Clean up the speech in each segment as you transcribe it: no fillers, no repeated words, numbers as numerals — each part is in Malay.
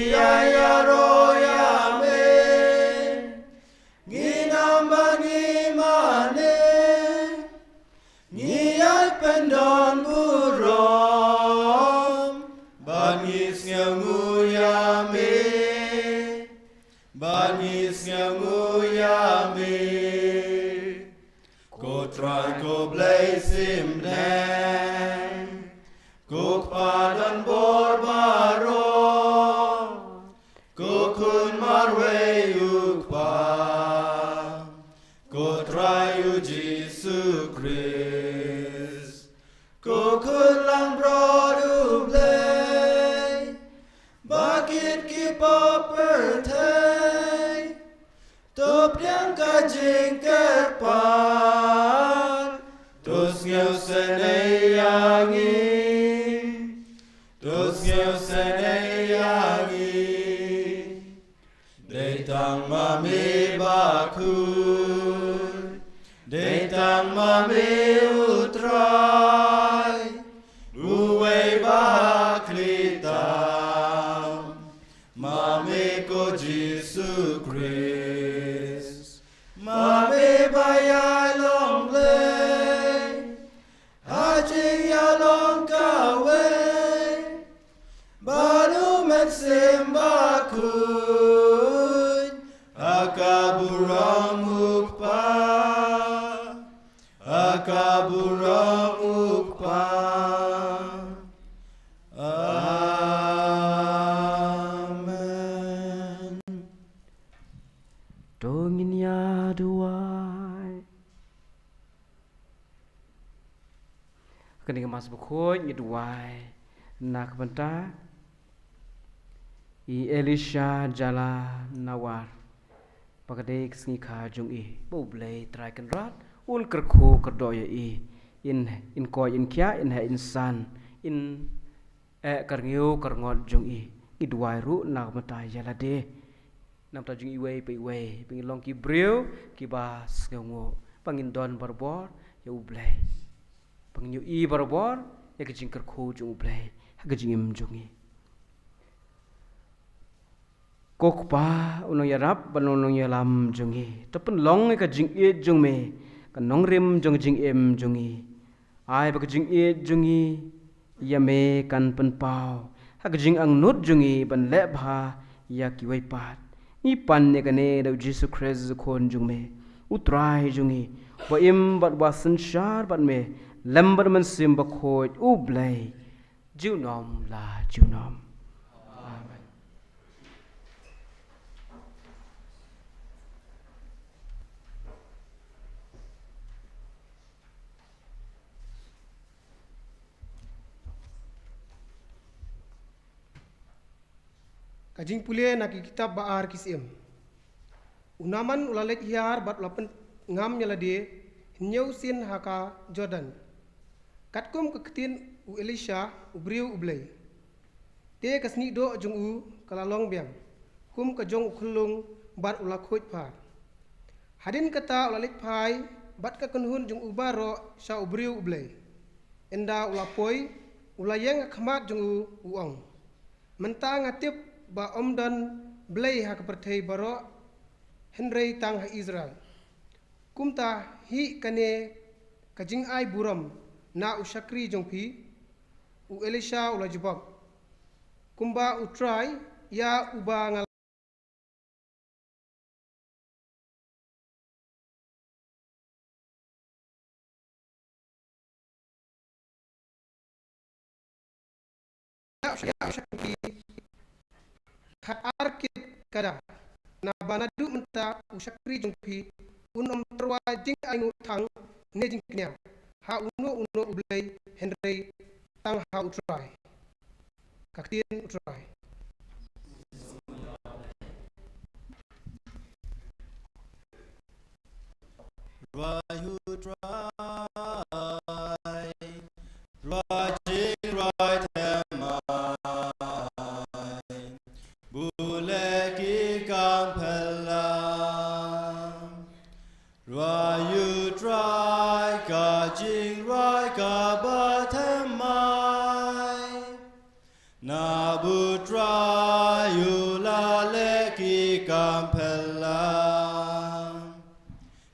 ya roya me nginambani mane ngiyai pendon burom bangis nguyame bangis nguyame ko try ko blaze him dan ko padan borbaro ko kun marwe ukpa ko try u Jesus Christ ko kun lang brodu blay bakit ki popertay top yang kajing kerpan tos ngeu senay yangi tos ngeu senay yangi Detang mami bakul Detang mami utrai Uwe baklitam Mami ko Jesus Christ Mami bayai long lay Hajing ya long kawe Baru mensim bakul Akaburam ukpa Akaburam ukpa Amen Dongin ya duai Kening mas bukhoi ni duai Nak benta I Elisha jala nawar Pagade kisngi kha jung I Boblay try kan rat Ul kerkho kerdoya I In koi in kya in ha insan In karngiu karngot jung I duai ru nak benta jala de Nam ta jung iway pe iway pengin long ki breu ki bas ngongo pangin don barbor ya ublay pengin I barbor ya ke jing kerkho jung ublay ha ke jing im jungi kok pa unong yarap banonong yalam jungi tapen long ka jing e jung me ka nong rim jung jing em jungi ai ba ka jing e jungi ya me kan pen pau ha ka jing ang nut jungi ban le bha ya ki wai pat ni pan ne ka ne da Jesus Christ kon jung me utrai jungi ba im bat ba sanshar bat me lambar man sim ba khoi ublay junom la junom Kajing pulia naki kitab baar kisim. Unaman ulalek hiar bat lapen ngam nyalade nyau sin haka Jordan. Katkum keketin u Elisha ubriu ublay. Te kasni do jung u kalalong biang. Kum kajong ukulung bat ulakhoit par. Hadin kata ulalek pai bat ka kenhun jung ubaro sha ubriu ublay. Enda ulapoi ulayeng khmat jung u uong. Menta ngatip ba omdan blay hak perthai baro Henry tang ha Israel kumta hi kane kajing ai buram na ushakri jongpi u Elisha ulajubak kumba utrai ya uba ngal arkit kada na banadu menta ushakri jungpi unom terwa jing aingu tang ne jing knya ha uno ublay Henry tang ha utrai kaktien utrai Right who try right jing right am I Buleki kampelam Right you try ka jing right ka batemai Na bu try you kampelam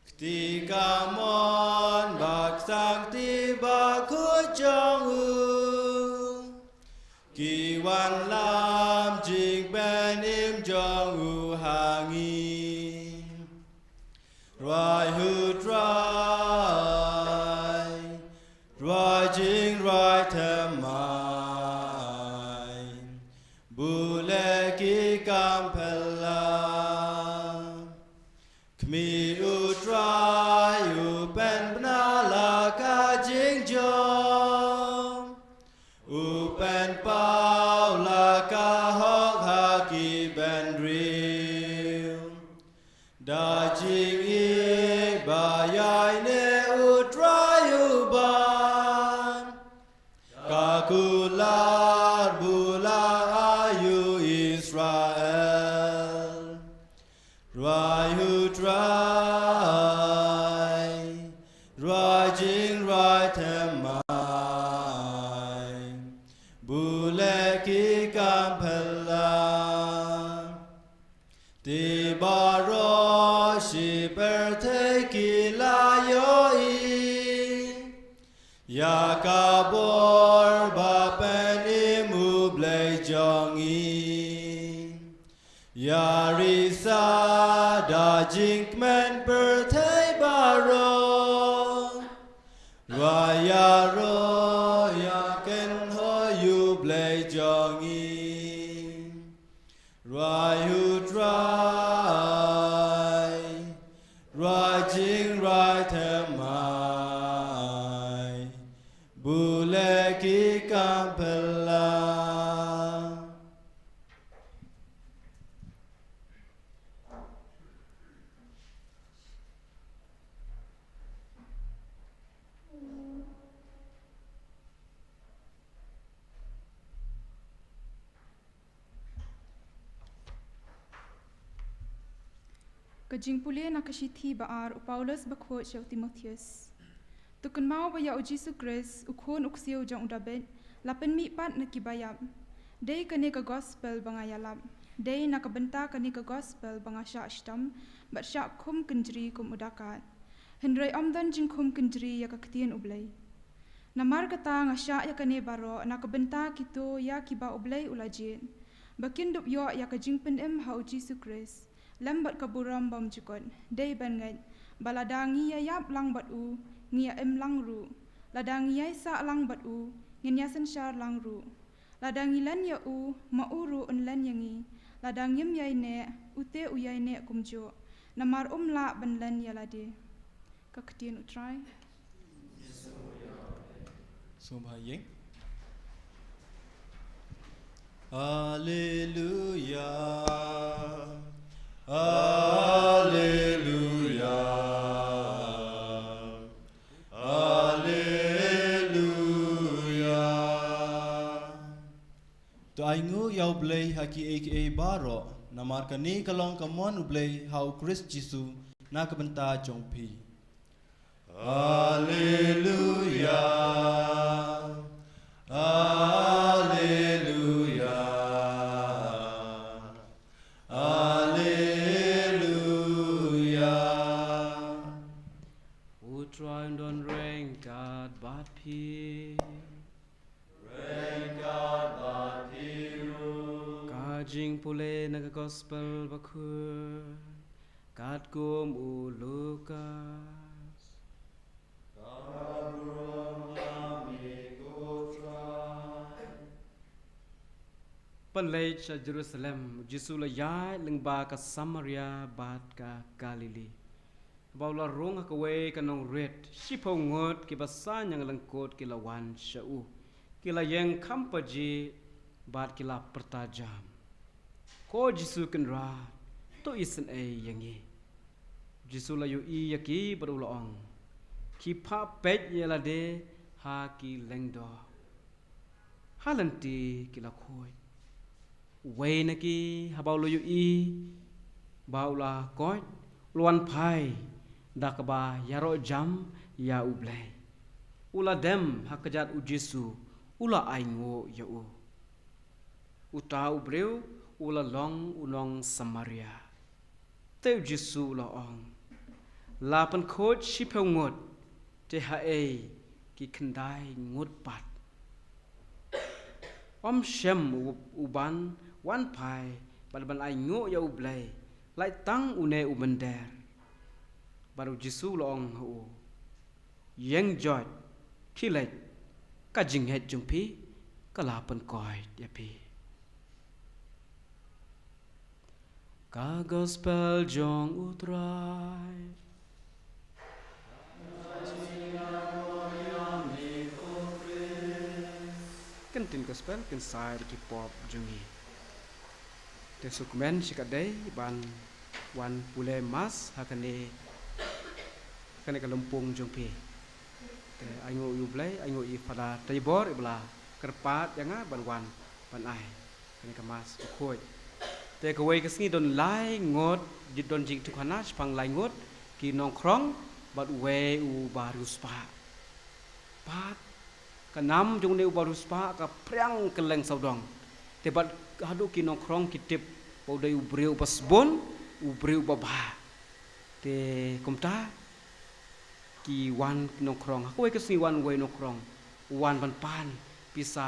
ketika mon bak sakti baku jong kiwan lam jing ben im jong hangi Rai hu dry Rai jing rai temai Bule ki kampela Kmi u dry u ben bnala ka jing jong U ben pao la ka hok ha ki ben drill Da jing i ba yai ne u dry u ban Ka kular bula ayu Israel Rai hu dry Rai jing rai temai Bule ki kampela Ti baro shi berte ki la yoi Ya kabor ba pen imu blei jongi Ya risa da jinkmen berte baro Raya ro ya ken ho yu blei jongi Rai hu dry Rai jing rai temai Bule ki kampela Kajing pulih nak kasithi baar u Paulus bakho syau Timotheus. Tukun mau baya u Jesu Christ u khon uksiu jang udabet lapen mi pat na kibayam. Dei kane ka gospel bangayalap. Dei nak benta kane ka gospel bangasya ashtam bat sya khum kenjri kum udakat. Hendrai amdan jing khum kenjri ya ka ketien ublai. Namar kata ngasya ya kane baro nak benta kito ya kiba ublai ulajin. Bakin dup yo ya ka jing penem ha u Jesu Christ. Lambat kaburam bam jikon dei ban ngai baladangi ya yap lang bat u ngia em lang ru ladangi ya sa lang bat u ngia sen syar lang ru ladangi lan ya u ma uru un lan yangi ladangim ya ne ute u ya ne kumjo namar la ban lan ya lade ka ketien utrai Sumbayeng Hallelujah Hallelujah Hallelujah To aingu yau blei haki aka baro namar kani kalong kamon ublei hau Christ Jesu na kabenta jongpi Hallelujah Hallelujah Try and don't rain God but peace. Rain God but hero Kajing pule naga gospel bakur God kum u Lukas Kabrum lami kutrai Palej sa Jerusalem Jesu la ya lengba ka Samaria bat ka Galilee Baula rong akawe kanong red sipaw ngot ki basa yang lengkot ki lawan syau ki la yang kampaji bat ki la pertajam ko Jesu kenra to isen yangi Jesu la yu i yaki berulong ki pa pet yela de ha ki lengdo halanti ki la khoi wei na ki habau lo yu i baula koi luan pai dakba yaro jam ya ublai ula dem hakajat u Jesu ula aingo ya u uta ubreu ula long unong Samaria teu Giêsu lo ong la pan khot shi pheu ngot te ha e ki khandai ngot pat om shem uban wan pai ban ai ngo ya ublai lai tang une ubander baru Giêsu lo ong hu yeng jot khi lệch ka jing het jung pi ka la pan koi ya pi ka gospel jong utrai kan tin gospel kan sai ki pop jungi te sukmen sikadai ban wan pule mas hakane kane ka lumpung jung pi te aingo yu blai aingo I pada taibor ibla kerpat yanga ban wan ban ai kane ka mas khoi te ka wei ka sngi don lai ngot jit don jing tukhana pang lai ngot ki nong krong bat we u barus pa pat ka nam jung ne u barus pa ka priang keleng saudong te bat hadu ki nong krong ki tip pau dai u breu pasbon u breu baba te komta ki wan nong krong ko wei ka sngi wan we nong krong wan ban pan pisa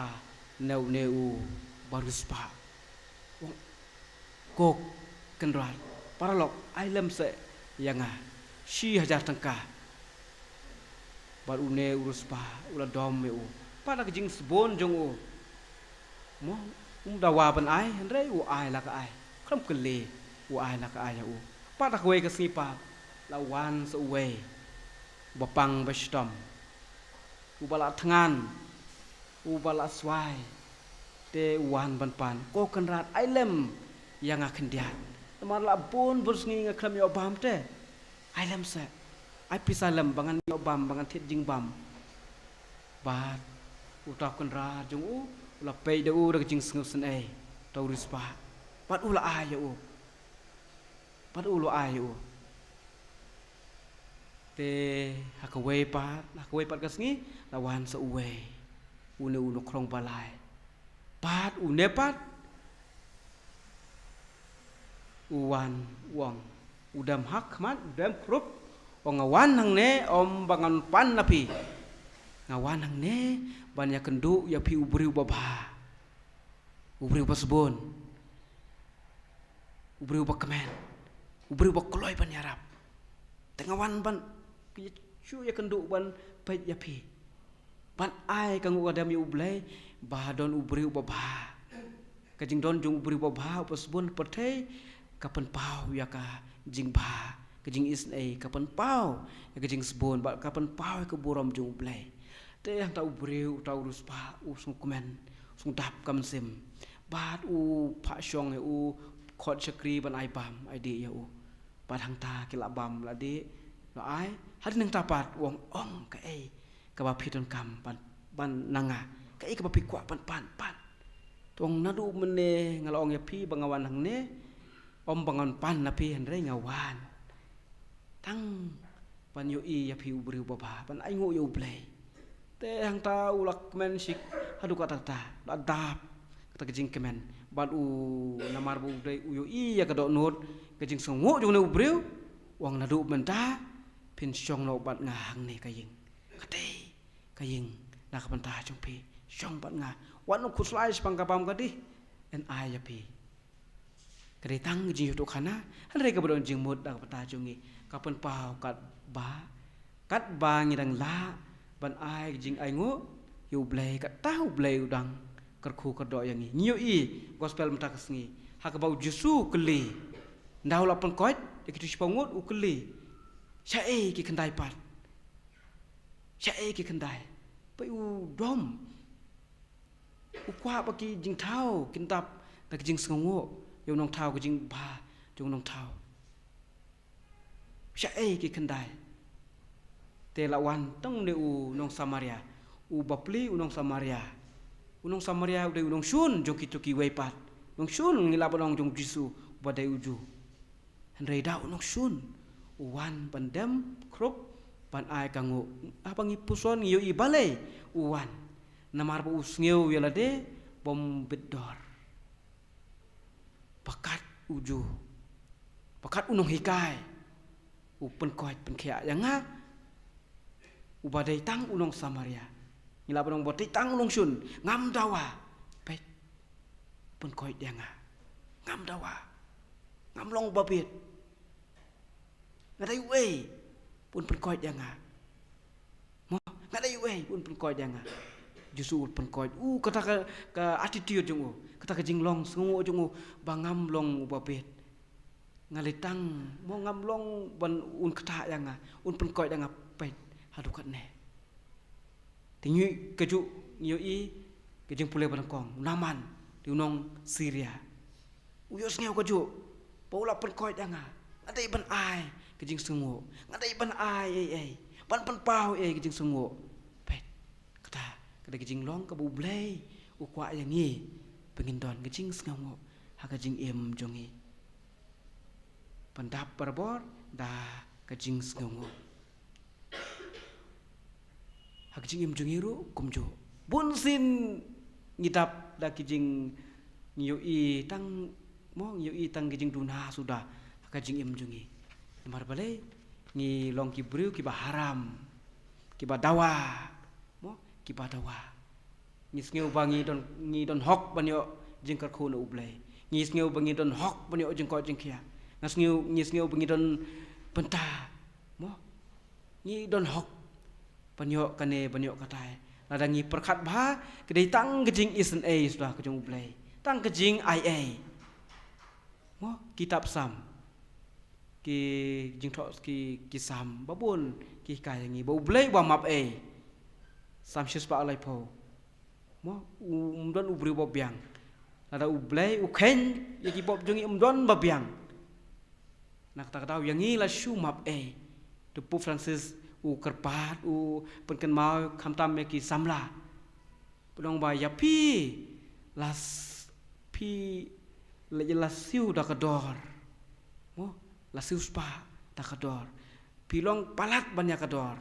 neu neu barus pa kok kendrai paralok ai lem se yanga shi hajar tangka bar une urus pa ula dom me u pada ke jing sebon jong u mo dawa ban ai andre u ai la ka ai kram kele u ai la ka ai u pada ke we ke sipa la wan se we bapang bestom u bala tangan u bala swai te wan ban pan ko kenrat ai lem yang akan dia, temar labun bersngi ngakram yo bam te, ai lam se, ai pisah lam bangan yo bam bangan tit jing bam, bat utap kenra jung u, ula pei de u dak jing sengup sen ai, tau rispa, bat ula ai yo u, bat ula ai yo u, te hakawei pat kasngi, lawan se uwe, une unu krong balai, pat une pat uwan wong udam hak mat udam krup ngawan hang ne om bangan pan napi ngawan hang ne banyak kendu ya pi ubri baba ubri pasbon ubri kemen ubri koloi ban yarap tengawan ban chu ya kendu ban pait ya pi ban ai kang udam ya ublai bahadon ubri baba kajing don jung ubri baba pasbon pertai kapan pau ya ka jing ba ka jing is ai kapan pau ya ka jing sebon ba kapan pau ka buram jung blai te yang tau breu tau rus pa u sung komen sung dap kam sim bat u pha shong u khot chakri ban ai bam ai di ya u bat hang ta ki la bam la di la ai had nang tapat wong ong ka ai ka ba phiton kam ban nanga ka ai ka ba pi kwa pan tong nadu mene ngalong ya pi bangawan hang ne om bangon pan napi henre ngawan tang pan yo I ya pi ubri baba pan ai ngo yo blai te hang ta ulak men sik hadu kata ta la dap kata kejing kemen ban u namar bu dai u yo I ya ka do not kejing songo jong ne ubri wang nadu men ta pin syong no bat ngang ne kaying kate kaying na ka ta jong pi syong bat nga wan ku slai pangkapam kadi en ai ya pi kare tang ji to khana han re ka bodon jing mut dak pata jungi kapan pau kat ba ngirang la ban ai jing ai ngo yu blai kat tau blai udang kerku kerdo yang ni nyu I gospel mta kasngi ha ka bau Jesu keli ndau la pan koit ikitu sipangut u keli sha e ki kendai pat sha e ki kendai pai u dom u kwa ba ki jing thau kintap dak jing sngo yo nong thau ka jing ba jong nong thau sha ai ki kendai te la wan tong ne u nong Samaria u bapli u nong Samaria u de u nong shun jong ki to ki wei pat nong shun ngila ba nong jong Jisu ba dai uju han rei da u nong shun u wan pandem krop pan ai ka ngo apa ngi puson yo I balai u wan namar ba usngeu yala de bom bedor pakat uju pakat unong hikai pen koi pen kia yang nga ubadai tang unong Samaria ngila penong botai tang unong sun ngam dawa pet pen koi yang nga ngam dawa ngam long babit ngadai wei pun pen koi yang nga mo ngadai wei pun pen koi yang nga justru pen koi kata ka attitude jung kata ka jinglong sungu jung bangam long babit ngalitang mo ngamlong ban un kata yang un pen koi yang pet hadu kat ne tingi keju nyoi kejing pule banakong naman di unong Syria uyos ngeu keju paula pen koi yang ngadai ban ai kejing sungu ngadai ban ai ban pen pau kejing sungu pet kata kejing long ke bublei ukwa yang ni pengindon kejing sungu ha kejing em jongi pendap berbor dah kejing sungu ha kejing em jongi ru kumju bun sin ngidap da kejing nyoi tang mo nyoi tang kejing duna sudah ha kejing em jongi mar balai ngi long ki briu ki haram ki dawa mo ki dawa ngi sneu bangi don hok banyo jing kar khona ublai ngi sneu bangi don hok banyo jing ko jing kia ngi sneu bangi don penta mo ngi don hok banyo kane banyo katai lada ngi perkat ba kedai tang kejing isen sudah kejing ublai tang kejing mo kitab sam ki jing thok ki sam babun ki kai ngi bau blai ba map sam shus pa alai pho mo don ubri bob yang ada ublai ukhen yaki bob jongi don babiang nak tak tahu yang ni la shu map tu Pope Francis kerpat penken mau kamtam ki samla pedong ba yapi las pi la jelas siu da kedor mo la siu spa da kedor pilong palat banyak kedor